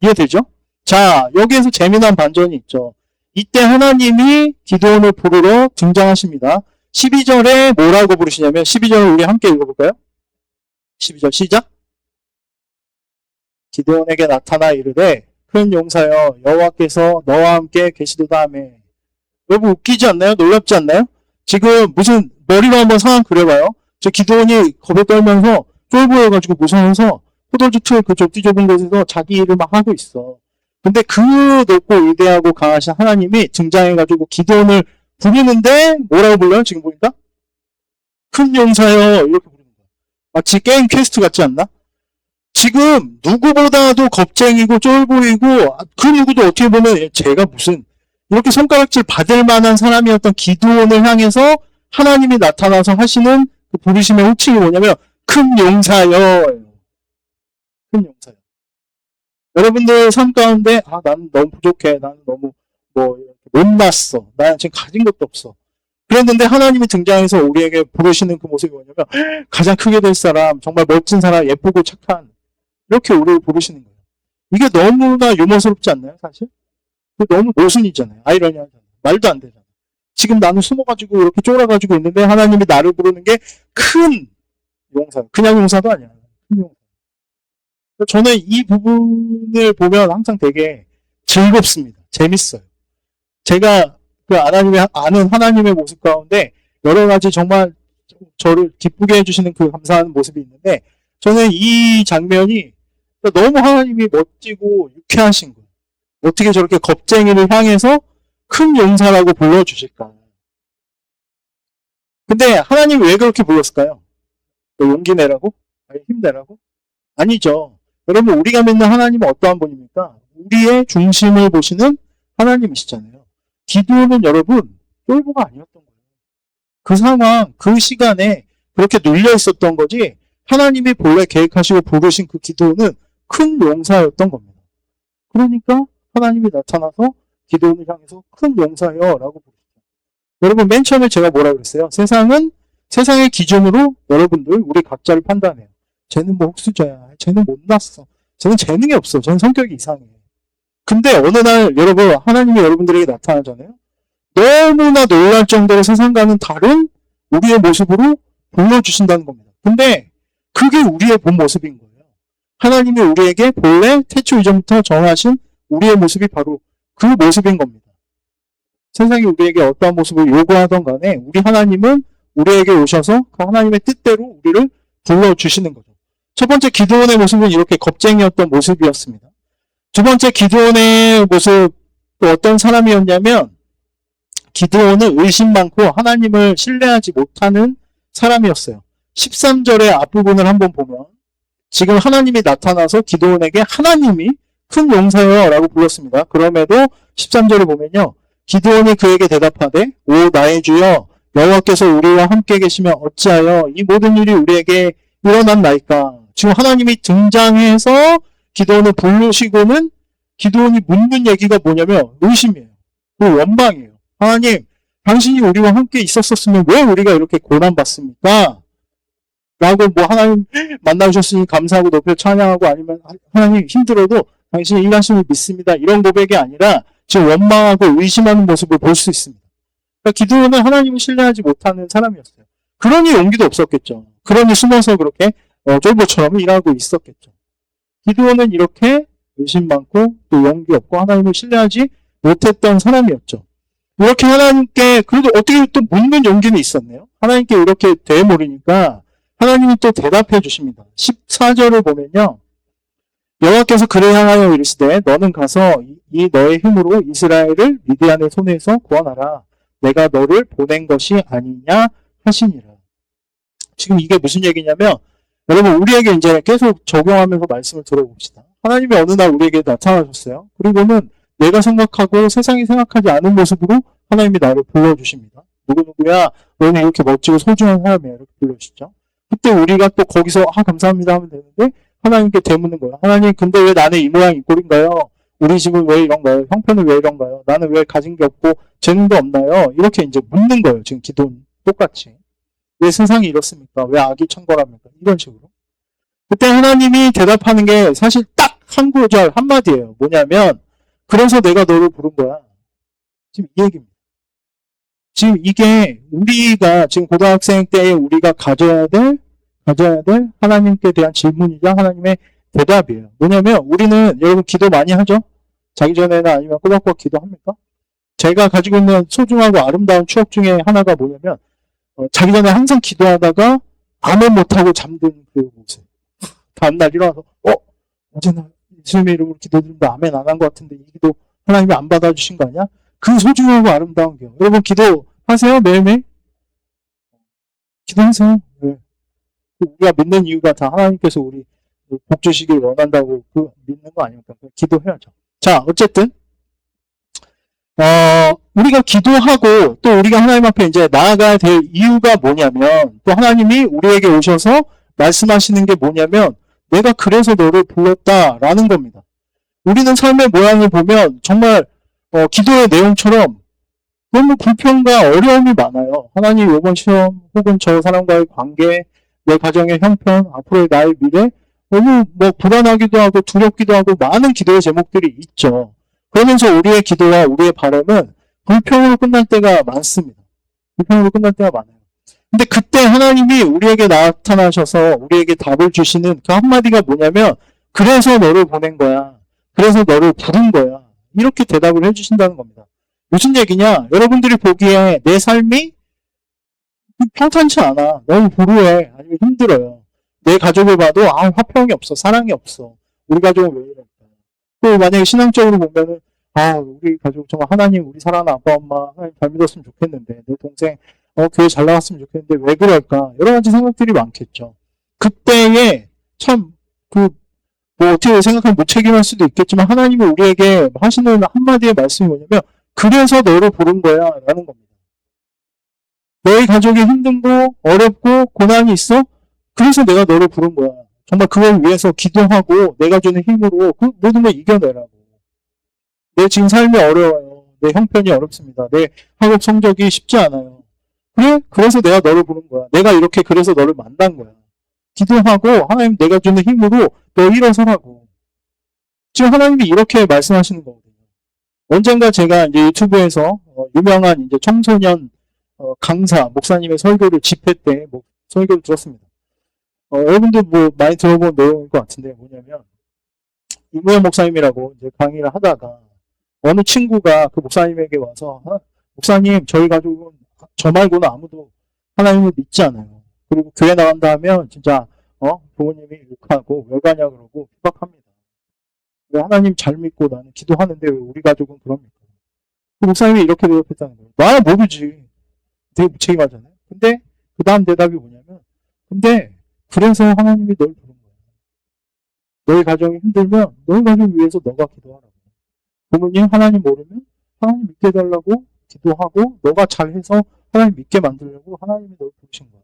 이해되죠? 자, 여기에서 재미난 반전이 있죠. 이때 하나님이 기드온을 부르러 등장하십니다. 12절에 뭐라고 부르시냐면, 12절을 우리 함께 읽어볼까요? 12절 시작. 기드온에게 나타나 이르되 큰 용사여 여호와께서 너와 함께 계시도다 하며. 여러분 웃기지 않나요? 놀랍지 않나요? 지금 무슨 머리로 한번 상황 그려봐요. 저 기드온이 겁에 떨면서 쫄보여가지고 무서워서 포도주 틀 그 좁디 좁은 곳에서 자기 일을 막 하고 있어. 근데 그 높고 위대하고 강하신 하나님이 등장해가지고 기드온을 부르는데 뭐라고 불러요? 지금 보니까 큰 용사여 이렇게 부르는 거야. 마치 게임 퀘스트 같지 않나? 지금 누구보다도 겁쟁이고 쫄보이고 그 누구도 어떻게 보면 제가 무슨 이렇게 손가락질 받을 만한 사람이었던 기드온을 향해서 하나님이 나타나서 하시는 그 부르심의 호칭이 뭐냐면 큰 용사여. 큰 용사여. 여러분들 삶 가운데 나는 너무 부족해. 나는 너무 못났어. 나는 지금 가진 것도 없어. 그랬는데 하나님이 등장해서 우리에게 부르시는 그 모습이 뭐냐면 가장 크게 될 사람, 정말 멋진 사람, 예쁘고 착한, 이렇게 우리를 부르시는 거예요. 이게 너무나 유머스럽지 않나요, 사실? 너무 모순이잖아요. 아이러니하잖아요. 말도 안 되잖아요. 지금 나는 숨어가지고 이렇게 쫄아가지고 있는데 하나님이 나를 부르는 게 큰 용사. 그냥 용사도 아니야. 큰 용사. 저는 이 부분을 보면 항상 되게 즐겁습니다. 재밌어요. 제가 그 아는 하나님의 모습 가운데 여러 가지 정말 저를 기쁘게 해주시는 그 감사한 모습이 있는데, 저는 이 장면이 너무 하나님이 멋지고 유쾌하신 거예요. 어떻게 저렇게 겁쟁이를 향해서 큰 용사라고 불러주실까? 근데 하나님이 왜 그렇게 불렀을까요? 용기 내라고? 아니, 힘내라고? 아니죠. 여러분, 우리가 믿는 하나님은 어떠한 분입니까? 우리의 중심을 보시는 하나님이시잖아요. 기드온은 여러분 쫄보가 아니었던 거예요. 그 상황, 그 시간에 그렇게 눌려 있었던 거지, 하나님이 본래 계획하시고 부르신 그 기드온은 큰 용사였던 겁니다. 그러니까 하나님이 나타나서 기도원을 향해서 큰 용사여 라고 부르죠. 여러분 맨 처음에 제가 뭐라 그랬어요? 세상의 기준으로 여러분들 우리 각자를 판단해요. 쟤는 뭐 흙수저야. 쟤는 못났어. 쟤는 재능이 없어. 쟤는 성격이 이상해. 근데 어느 날 여러분 하나님이 여러분들에게 나타나잖아요. 너무나 놀랄 정도로 세상과는 다른 우리의 모습으로 불러주신다는 겁니다. 근데 그게 우리의 본 모습인 거예요. 하나님이 우리에게 본래 태초 이전부터 정하신 우리의 모습이 바로 그 모습인 겁니다. 세상이 우리에게 어떠한 모습을 요구하던 간에 우리 하나님은 우리에게 오셔서 그 하나님의 뜻대로 우리를 불러주시는 거죠. 첫 번째 기드온의 모습은 이렇게 겁쟁이였던 모습이었습니다. 두 번째 기드온의 모습 또 어떤 사람이었냐면 기드온은 의심 많고 하나님을 신뢰하지 못하는 사람이었어요. 13절의 앞부분을 한번 보면 지금 하나님이 나타나서 기드온에게 하나님이 큰 용사여 라고 불렀습니다. 그럼에도 13절을 보면요. 기드온이 그에게 대답하되 오 나의 주여 여호와께서 우리와 함께 계시면 어찌하여 이 모든 일이 우리에게 일어났나이까. 지금 하나님이 등장해서 기드온을 부르시고는 기드온이 묻는 얘기가 뭐냐면 의심이에요. 그 원망이에요. 하나님 당신이 우리와 함께 있었었으면 왜 우리가 이렇게 고난받습니까? 라고 뭐 하나님 만나주셨으니 감사하고 높여 찬양하고 아니면 하나님 힘들어도 당신이 일하심을 믿습니다. 이런 고백이 아니라 지금 원망하고 의심하는 모습을 볼 수 있습니다. 그러니까 기드온은 하나님을 신뢰하지 못하는 사람이었어요. 그러니 용기도 없었겠죠. 그러니 숨어서 그렇게 쫄보처럼 일하고 있었겠죠. 기드온은 이렇게 의심 많고 또 용기 없고 하나님을 신뢰하지 못했던 사람이었죠. 이렇게 하나님께 그래도 어떻게 또 묻는 용기는 있었네요. 하나님께 이렇게 되물으니까 하나님이 또 대답해 주십니다. 14절을 보면요. 여호와께서 그를 향하여 이르시되 너는 가서 이 너의 힘으로 이스라엘을 미디안의 손에서 구원하라. 내가 너를 보낸 것이 아니냐 하시니라. 지금 이게 무슨 얘기냐면 여러분 우리에게 이제 계속 적용하면서 말씀을 들어봅시다. 하나님이 어느 날 우리에게 나타나셨어요. 그리고는 내가 생각하고 세상이 생각하지 않은 모습으로 하나님이 나를 불러주십니다. 누구누구야 너는 이렇게 멋지고 소중한 사람이야 이렇게 불러주시죠. 그때 우리가 또 거기서 감사합니다 하면 되는데 하나님께 되묻는 거예요. 하나님 근데 왜 나는 이 모양 이 꼴인가요? 우리 집은 왜 이런가요? 형편은 왜 이런가요? 나는 왜 가진 게 없고 재능도 없나요? 이렇게 이제 묻는 거예요. 지금 기도는 똑같이. 왜 세상이 이렇습니까? 왜 악이 천걸합니까? 이런 식으로. 그때 하나님이 대답하는 게 사실 딱 한 구절 한마디예요. 뭐냐면 그래서 내가 너를 부른 거야. 지금 이 얘기입니다. 지금 이게 우리가 지금 고등학생 때에 우리가 가져야 될 하나님께 대한 질문이자 하나님의 대답이에요. 뭐냐면 우리는 여러분 기도 많이 하죠? 자기 전에는 아니면 꼬박꼬박 기도합니까? 제가 가지고 있는 소중하고 아름다운 추억 중에 하나가 뭐냐면 자기 전에 항상 기도하다가 아멘 못하고 잠든 그 모습. 다음날 일어나서 어제는 예수님의 이름으로 기도드렸는데 아멘 안 한 것 같은데 이 기도 하나님이 안 받아주신 거 아니야? 그 소중하고 아름다운 게 여러분 기도하세요? 매일매일? 기도하세요. 네. 우리가 믿는 이유가 다 하나님께서 우리 복 주시길 원한다고 그 믿는 거 아닙니까? 기도해야죠. 자, 어쨌든 우리가 기도하고 또 우리가 하나님 앞에 이제 나아가야 될 이유가 뭐냐면 또 하나님이 우리에게 오셔서 말씀하시는 게 뭐냐면 내가 그래서 너를 불렀다라는 겁니다. 우리는 삶의 모양을 보면 정말 기도의 내용처럼 너무 불평과 어려움이 많아요. 하나님 이번 시험 혹은 저 사람과의 관계, 내 가정의 형편, 앞으로의 나의 미래 너무 불안하기도 하고 두렵기도 하고 많은 기도의 제목들이 있죠. 그러면서 우리의 기도와 우리의 바람은 불평으로 끝날 때가 많습니다. 불평으로 끝날 때가 많아요. 근데 그때 하나님이 우리에게 나타나셔서 우리에게 답을 주시는 그 한마디가 뭐냐면 그래서 너를 보낸 거야. 그래서 너를 부른 거야. 이렇게 대답을 해주신다는 겁니다. 무슨 얘기냐? 여러분들이 보기에 내 삶이 평탄치 않아. 너무 불우해. 아니면 힘들어요. 내 가족을 봐도 화평이 없어. 사랑이 없어. 우리 가족은 왜 이럴까? 또 만약에 신앙적으로 보면은 우리 가족 정말 하나님 우리 사랑하는 아빠 엄마 하나님 잘 믿었으면 좋겠는데 내 동생 교회 잘 나갔으면 좋겠는데 왜 그럴까? 여러 가지 생각들이 많겠죠. 그때에 참 어떻게 생각하면 무책임할 수도 있겠지만 하나님이 우리에게 하시는 한마디의 말씀이 뭐냐면 그래서 너를 부른 거야 라는 겁니다. 너희 가족이 힘들고 어렵고 고난이 있어? 그래서 내가 너를 부른 거야. 정말 그걸 위해서 기도하고 내가 주는 힘으로 그 모든 걸 이겨내라고. 내 지금 삶이 어려워요. 내 형편이 어렵습니다. 내 학업 성적이 쉽지 않아요. 그래? 그래서 내가 너를 부른 거야. 내가 이렇게 그래서 너를 만난 거야. 기도하고 하나님 내가 주는 힘으로 너 일어서라고. 지금 하나님이 이렇게 말씀하시는 거거든요. 언젠가 제가 이제 유튜브에서 유명한 이제 청소년 강사 목사님의 설교를 집회 때 설교를 들었습니다. 여러분들 뭐 많이 들어본 내용일 것 같은데 뭐냐면 이무현 목사님이라고 이제 강의를 하다가 어느 친구가 그 목사님에게 와서 목사님 저희 가족은 저 말고는 아무도 하나님을 믿지 않아요. 그리고 교회 나간다 하면 진짜 부모님이 욕하고 왜 가냐 그러고 핍박합니다. 왜 하나님 잘 믿고 나는 기도하는데 왜 우리 가족은 그럽니까? 그 목사님이 이렇게 대답했다는 거예요. 나야 모르지. 되게 무책임하잖아요. 근데 그 다음 대답이 뭐냐면 근데 그래서 하나님이 널 부른 거야. 너희 가정이 힘들면 너희 가족 위해서 너가 기도하라고. 부모님 하나님 모르면 하나님 믿게 해달라고 기도하고 너가 잘해서 하나님 믿게 만들려고 하나님이 널 부르신 거야.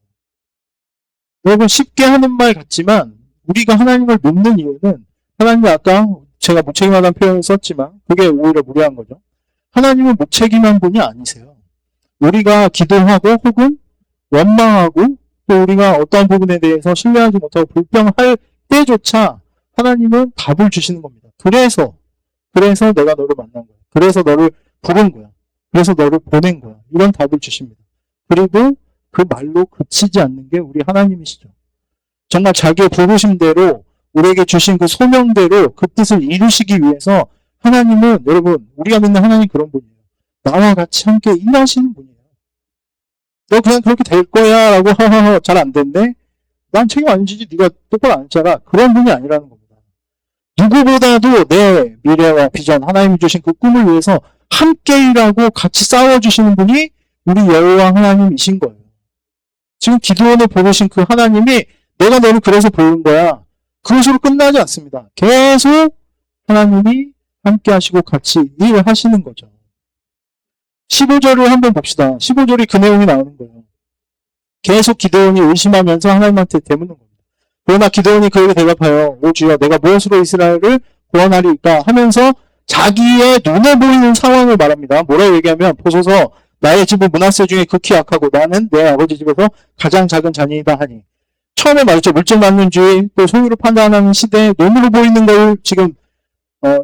여러분 쉽게 하는 말 같지만 우리가 하나님을 믿는 이유는 하나님이 아까 제가 무책임하다는 표현을 썼지만 그게 오히려 무례한 거죠. 하나님은 무책임한 분이 아니세요. 우리가 기도하고 혹은 원망하고 또 우리가 어떠한 부분에 대해서 신뢰하지 못하고 불평할 때조차 하나님은 답을 주시는 겁니다. 그래서 내가 너를 만난 거야. 그래서 너를 부른 거야. 그래서 너를 보낸 거야. 이런 답을 주십니다. 그리고 그 말로 그치지 않는 게 우리 하나님이시죠. 정말 자기의 부르심대로 우리에게 주신 그 소명대로 그 뜻을 이루시기 위해서 하나님은 여러분 우리가 믿는 하나님 그런 분이에요. 나와 같이 함께 일하시는 분이에요. 너 그냥 그렇게 될 거야 라고 하하하 잘 안 됐네? 난 책임 안 지지 네가 똑바로 안 했잖아. 그런 분이 아니라는 겁니다. 누구보다도 내 미래와 비전 하나님이 주신 그 꿈을 위해서 함께 일하고 같이 싸워주시는 분이 우리 여호와 하나님이신 거예요. 지금 기도원을 부르신 그 하나님이 내가 너를 그래서 부른 거야. 그것으로 끝나지 않습니다. 계속 하나님이 함께 하시고 같이 일을 하시는 거죠. 15절을 한번 봅시다. 15절이 그 내용이 나오는 거예요. 계속 기도원이 의심하면서 하나님한테 대묻는 겁니다. 그러나 기도원이 그에게 대답하여 오 주여 내가 무엇으로 이스라엘을 구원하리까 하면서 자기의 눈에 보이는 상황을 말합니다. 뭐라고 얘기하면 보소서 나의 집은 므낫세 중에 극히 약하고 나는 내 아버지 집에서 가장 작은 자녀이다 하니 처음에 말했죠. 물질 만능주의 또 소유를 판단하는 시대에 눈으로 보이는 걸 지금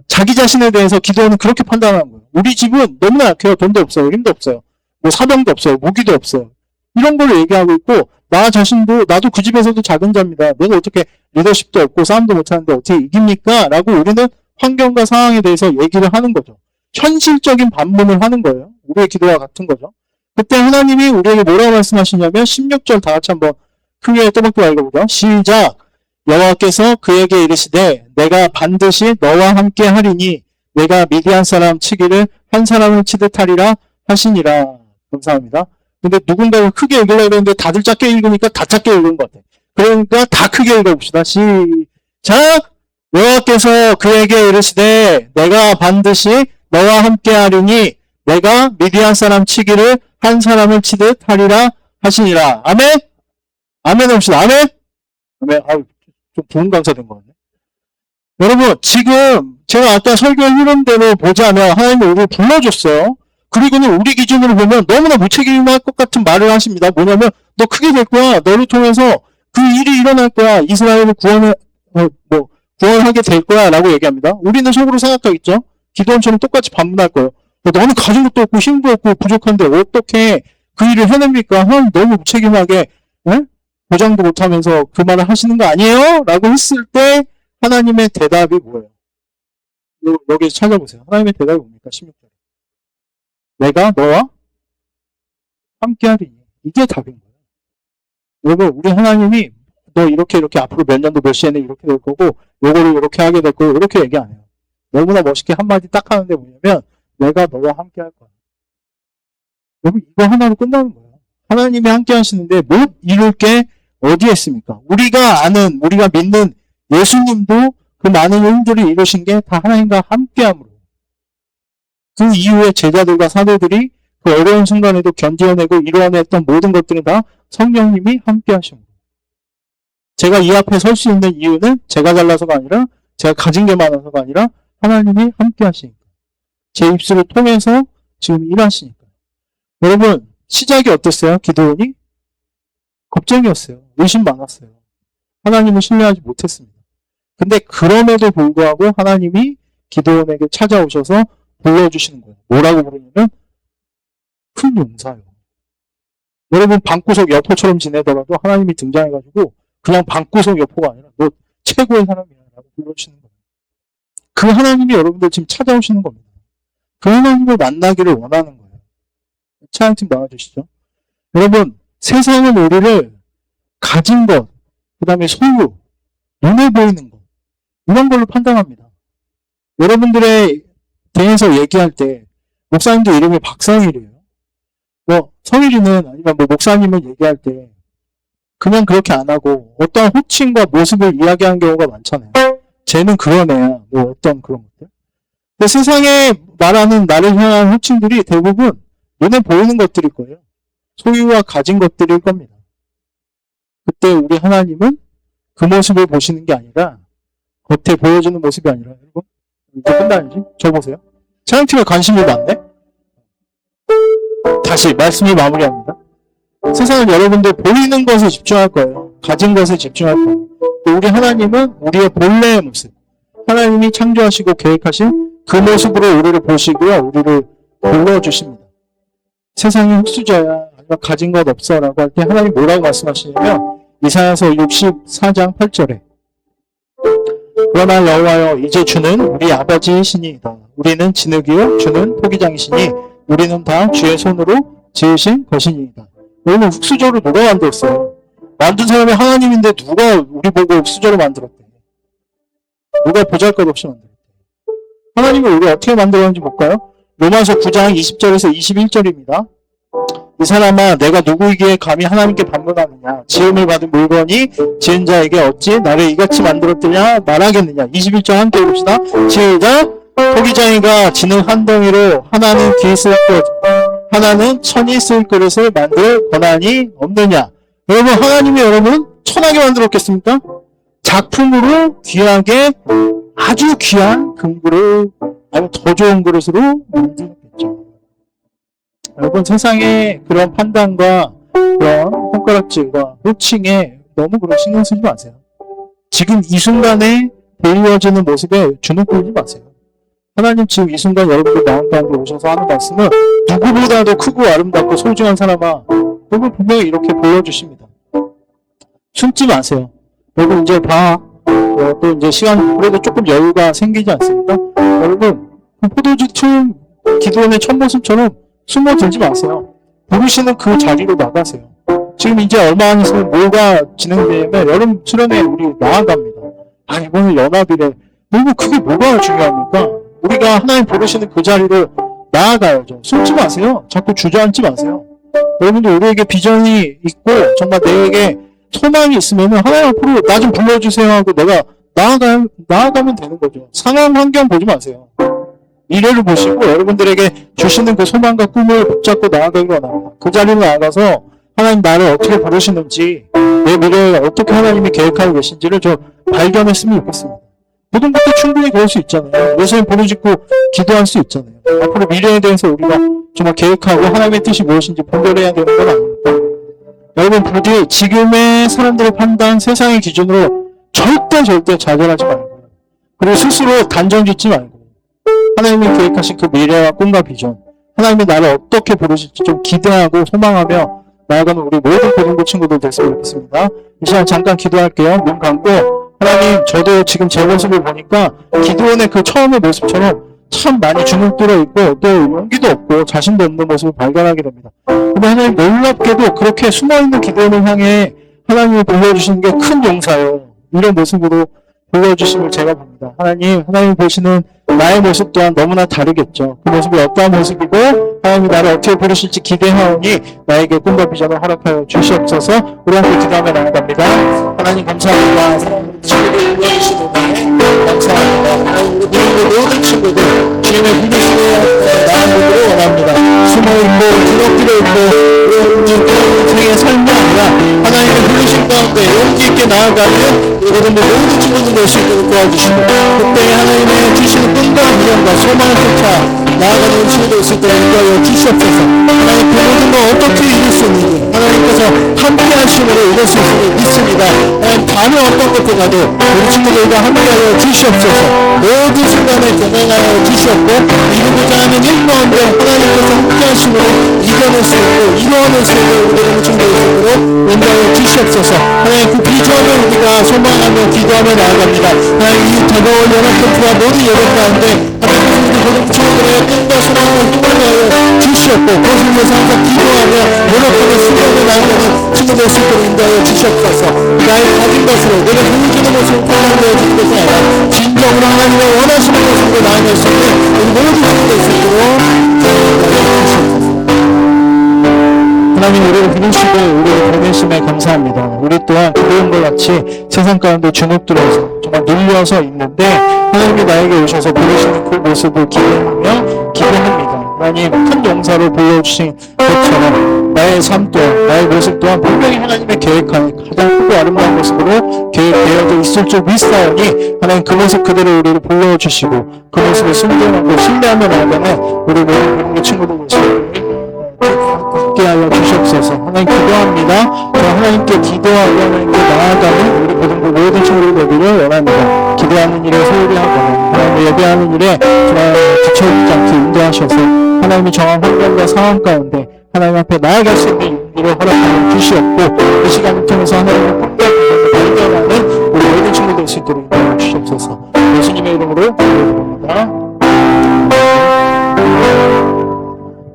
자기 자신에 대해서 기도원은 그렇게 판단하는 거예요. 우리 집은 너무나 약해요. 돈도 없어요. 힘도 없어요. 뭐 사병도 없어요. 무기도 없어요. 이런 걸 얘기하고 있고 나 자신도 나도 그 집에서도 작은 자입니다. 내가 어떻게 리더십도 없고 싸움도 못하는데 어떻게 이깁니까? 라고 우리는 환경과 상황에 대해서 얘기를 하는 거죠. 현실적인 반문을 하는 거예요. 우리의 기도와 같은 거죠. 그때 하나님이 우리에게 뭐라고 말씀하시냐면 16절 다 같이 한번 크게 또박또박 읽어보죠. 시작! 여호와께서 그에게 이르시되 내가 반드시 너와 함께 하리니 내가 미디안 사람 치기를 한 사람을 치듯 하리라 하시니라. 감사합니다. 근데 누군가가 크게 읽으려고 했는데 다들 작게 읽으니까 다 작게 읽은 것 같아요. 그러니까 다 크게 읽어봅시다. 시작! 여호와께서 그에게 이르시되 내가 반드시 너와 함께 하리니 내가 미디안 사람 치기를 한 사람을 치듯 하리라 하시니라. 아멘? 아멘 합시다. 아멘? 아멘. 아유, 좀 좋은 강사 된 것 같네. 여러분, 지금 제가 아까 설교의 흐름대로 보자면 하나님이 우리를 불러줬어요. 그리고는 우리 기준으로 보면 너무나 무책임할 것 같은 말을 하십니다. 뭐냐면 너 크게 될 거야. 너를 통해서 그 일이 일어날 거야. 이스라엘을 구원하게 될 거야 라고 얘기합니다. 우리는 속으로 생각하겠죠. 기도원처럼 똑같이 반문할 거예요. 너는 가진 것도 없고 힘도 없고 부족한데 어떻게 그 일을 해냅니까? 하나님 너무 무책임하게 보장도 못하면서 그 말을 하시는 거 아니에요? 라고 했을 때 하나님의 대답이 뭐예요? 여기서 찾아보세요. 하나님의 대답이 뭡니까? 16절에. 내가 너와 함께하리니. 이게 답인 거예요. 여러분, 우리 하나님이 너 이렇게 앞으로 몇 년도 몇 시에는 이렇게 될 거고 요거를 이렇게 하게 될 거고 이렇게 얘기 안 해요. 너무나 멋있게 한마디 딱 하는데 뭐냐면 내가 너와 함께 할 거야. 여러분 이거 하나로 끝나는 거예요. 하나님이 함께 하시는데 못 이룰 게 어디에 있습니까? 우리가 아는 우리가 믿는 예수님도 그 많은 일들을 이루신 게 다 하나님과 함께함으로 그 이후에 제자들과 사도들이 그 어려운 순간에도 견디어내고 이루어냈던 모든 것들은 다 성령님이 함께 하심으로 제가 이 앞에 설 수 있는 이유는 제가 잘나서가 아니라 제가 가진 게 많아서가 아니라 하나님이 함께 하시니까 제 입술을 통해서 지금 일하시니까. 여러분, 시작이 어땠어요? 기도원이? 겁쟁이였어요. 의심 많았어요. 하나님을 신뢰하지 못했습니다. 근데 그럼에도 불구하고 하나님이 기도원에게 찾아오셔서 불러주시는 거예요. 뭐라고 부르냐면 큰 용사요. 여러분 방구석 여포처럼 지내더라도 하나님이 등장해가지고 그냥 방구석 여포가 아니라 너 최고의 사람이야 라고 불러주시는 거예요. 그 하나님이 여러분들 지금 찾아오시는 겁니다. 그 하나님을 만나기를 원하는 거예요. 찬양팀 나와주시죠. 여러분 세상은 우리를 가진 것, 그 다음에 소유, 눈에 보이는 것 이런 걸로 판단합니다. 여러분들에 대해서 얘기할 때 목사님도 이름이 박성일이에요. 뭐 성일이는 아니면 뭐 목사님을 얘기할 때 그냥 그렇게 안 하고 어떤 호칭과 모습을 이야기하는 경우가 많잖아요. 쟤는 그런 애야. 뭐 어떤 그런 것들. 근데 세상에 말하는 나를 향한 호칭들이 대부분 눈에 보이는 것들일 거예요. 소유와 가진 것들일 겁니다. 그때 우리 하나님은 그 모습을 보시는 게 아니라 겉에 보여주는 모습이 아니라 여러분 이제 끝나야지. 저 보세요. 찬양팀에 관심이 많네. 다시 말씀이 마무리합니다. 세상은 여러분들 보이는 것에 집중할 거예요. 가진 것에 집중할 거예요. 우리 하나님은 우리의 본래의 모습, 하나님이 창조하시고 계획하신 그 모습으로 우리를 보시고요. 우리를 불러주십니다. 세상이 흙수저야 아니면 가진 것 없어 라고 할 때 하나님 뭐라고 말씀하시냐면 이사야서 64장 8절에 그러나 여호와여 이제 주는 우리 아버지이시니이다. 우리는 진흙이요 주는 토기장이시니 우리는 다 주의 손으로 지으신 것이니이다. 여러분 흙수저로 누가 만들었어요? 만든 사람이 하나님인데 누가 우리 보고 흙수저로 만들었대? 누가 보잘것없이 만들었대? 하나님이 우리 어떻게 만들었는지 볼까요? 로마서 9장 20절에서 21절입니다. 이 사람아 내가 누구이기에 감히 하나님께 반문하느냐 지음을 받은 물건이 지은 자에게 어찌 나를 이같이 만들었더냐 말하겠느냐. 21절 함께 해봅시다. 시작. 토기장이가 지능 한 덩이로 하나는 귀 쓸 것, 하나는 천이 쓸 그릇을 만들 권한이 없느냐. 여러분 하나님이 여러분 천하게 만들었겠습니까? 작품으로 귀하게 아주 귀한 금그릇 아니면 더 좋은 그릇으로 만들었겠죠. 여러분 세상의 그런 판단과 그런 손가락질과 호칭에 너무 그런 신경 쓰지 마세요. 지금 이 순간에 보여지는 모습에 주눅 들지 마세요. 하나님 지금 이 순간 여러분들 마음 가운데 오셔서 하는 말씀은 누구보다도 크고 아름답고 소중한 사람아 여러분 분명히 이렇게 불러주십니다. 숨지 마세요. 여러분 이제 또 이제 시간 그래도 조금 여유가 생기지 않습니까? 여러분 포도주처럼 기도원의 첫 모습처럼 숨어들지 마세요. 부르시는 그 자리로 나가세요. 지금 이제 얼마 안 있으면 뭐가 진행되면 여름 수련회 우리 나아갑니다. 아 이번에 연합이래. 여러분 그게 뭐가 중요합니까? 우리가 하나님 부르시는 그 자리로 나아가야죠. 숨지 마세요. 자꾸 주저앉지 마세요. 여러분들 우리에게 비전이 있고 정말 내게 소망이 있으면 하나님 앞으로 나 좀 불러주세요 하고 내가 나아가면 되는 거죠. 상황 환경 보지 마세요. 미래를 보시고 여러분들에게 주시는 그 소망과 꿈을 붙잡고 나아가기 원합니다. 그 자리로 나아가서 하나님 나를 어떻게 부르시는지 내 미래에 어떻게 하나님이 계획하고 계신지를 좀 발견했으면 좋겠습니다. 모든 것도 충분히 그럴 수 있잖아요. 예수님 부르짖고 기도할 수 있잖아요. 앞으로 미래에 대해서 우리가 정말 계획하고 하나님의 뜻이 무엇인지 분별해야 되는 건 아닙니까? 여러분 부디 지금의 사람들의 판단, 세상의 기준으로 절대 좌절하지 말고 그리고 스스로 단정 짓지 말고 하나님이 계획하신 그 미래와 꿈과 비전 하나님이 나를 어떻게 부르실지 좀 기대하고 소망하며 나아가는 우리 모든 고등부 친구들 됐으면 좋겠습니다. 이 시간 잠깐 기도할게요. 눈 감고 하나님 저도 지금 제 모습을 보니까 기도원의 그 처음의 모습처럼 참 많이 주눅 들어 있고 또 용기도 없고 자신도 없는 모습을 발견하게 됩니다. 근데 하나님 놀랍게도 그렇게 숨어있는 기도원을 향해 하나님이 불러주시는 게 큰 용사예요. 이런 모습으로 불러주심을 제가 봅니다. 하나님 보시는 나의 모습 또한 너무나 다르겠죠. 그 모습이 어떠한 모습이고 하나님이 나를 어떻게 부르실지 기대하오니 나에게 꿈과 비전을 허락하여 주시옵소서. 우리 함께 기도하며 나아갑니다. 하나님 감사합니다. 사랑하는 친구들 불러주시는 은혜 감사합니다. 하나님 우리 모든 친구들 주님의 부르심을 나아가기를 원합니다. 숨어있고 주눅들어 있고 인생의 삶이 아니라 하나님의 부르신 가운데 용기 있게 나아가는 모든 친구들 될 수 있도록 도와주시고 그때 하나님의 주시는 꿈과 비전과 소망을 쫓아 나아가는 친구들 될 수 있도록 인도하여 주시옵소서. 하나님 그 모든 걸 어떻게 이룰 수 있는지 하나님께서 함께 하심으로 이룰 수 있음을 믿습니다. 하나님 다른 어떤 것보다도 우리 친구들과 함께하여 주시옵소서. 모든 순간에 건강하여 주시옵고 이루고자 하는 일 가운데 하나님께서 함께 하심으로 이겨낼 수 있고 이루어낼 수 있는 우리의 친구들 될 수 있도록 인도하여 주시옵소서. 하나님 그 비전을 우리가 소망하며 기도하며 나아갑니다. 하나님 이 더러운 연합교회와 모든 예배 가운데 하나님 우리 모든 친구들의 꿈과 소망을 힘을 주시옵고 그것을 위해서 항상 기도하며 노력하며 수고하며 나아가는 친구들 될 수 있도록 인도하여 주시옵소서. 나의 가진 것으로 내가 보여주는 것으로 포장되어 주는 것이 아니라 진정으로 하나님의 원하시는 것으로 나아갈 수 있는 우리 모든 친구들 될 수 있도록 인도하여 주시옵소서. 하나님 우리를 부르시고 우리를 보내심에 감사합니다. 우리 또한 그런 것 같이 세상 가운데 주눅들어서 정말 눌려서 있는데 하나님이 나에게 오셔서 부르시는 그 모습을 기대하며 기도합니다. 하나님 큰 용사로 불러주신 것처럼 나의 삶 또한 나의 모습 또한 분명히 하나님의 계획하는 가장 크고 아름다운 모습으로 계획되어져 있을 줄 믿사오니 하나님 그 모습 그대로 우리를 불러주시고 그 모습을 순종하고 신뢰하며 나아가는 우리 모든 친구들 모습을 함께하여 주시옵소서. 하나님 기도합니다. 저 하나님께 기도하고 하나님께 나아가는 우리 모든 친구들 되기를 원합니다. 기도하는 일에 소홀히 하거나 하나님 예배하는 일에 정말 지쳐있지 않게 인도하셔서 하나님이 정한 환경과 상황 가운데 하나님 앞에 나아갈 수 있는 용기를 허락하여 주시옵고 이 시간을 통해서 하나님의 꿈과 비전을 발견하는 우리 모든 친구들 될 수 있도록 인도하여 주시옵소서. 예수님의 이름으로 기도드립니다.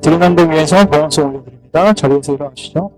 드린 한동 위해서 보안소 올려드립니다. 자리에서 일어나시죠.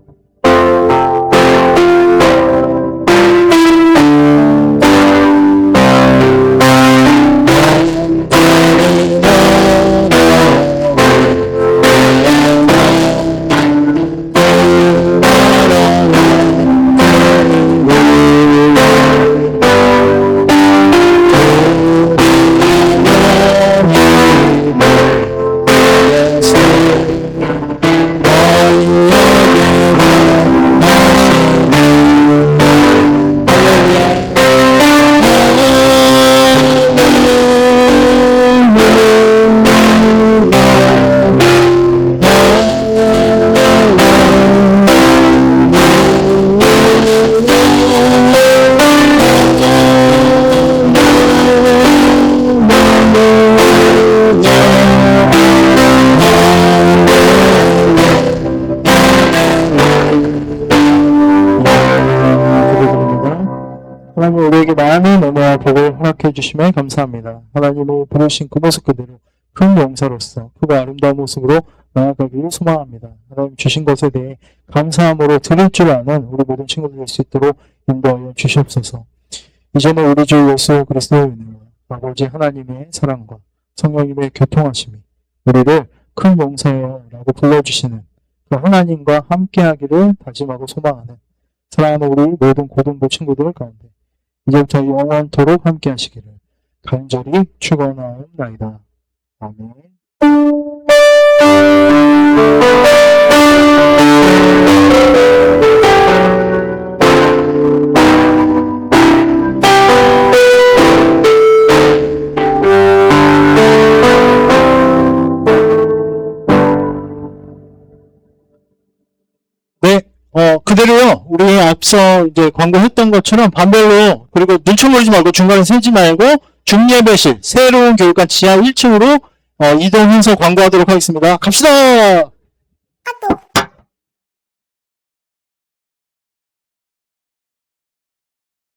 하나님 우리에게 많은 은혜와 복을 허락해 주시면 감사합니다. 하나님의 부르신 그 모습 그대로 큰 용사로서 크고 아름다운 모습으로 나아가기를 소망합니다. 하나님 주신 것에 대해 감사함으로 드릴 줄 아는 우리 모든 친구들 될 수 있도록 인도하여 주시옵소서. 이제는 우리 주 예수 그리스도의 은혜와 아버지 하나님의 사랑과 성령님의 교통하심이 우리를 큰 용사여라고 불러주시는 그 하나님과 함께하기를 다짐하고 소망하는 사랑하는 우리 모든 고등부 친구들 가운데 이제부터 영원토록 함께 하시기를 간절히 축원하옵나이다. 아멘. 그대로요. 우리 앞서 이제 광고했던 것처럼 반별로 그리고 눈쳐보지 말고 중간에 세지 말고 중예배실 새로운 교육관 지하 1층으로 이동해서 광고하도록 하겠습니다. 갑시다.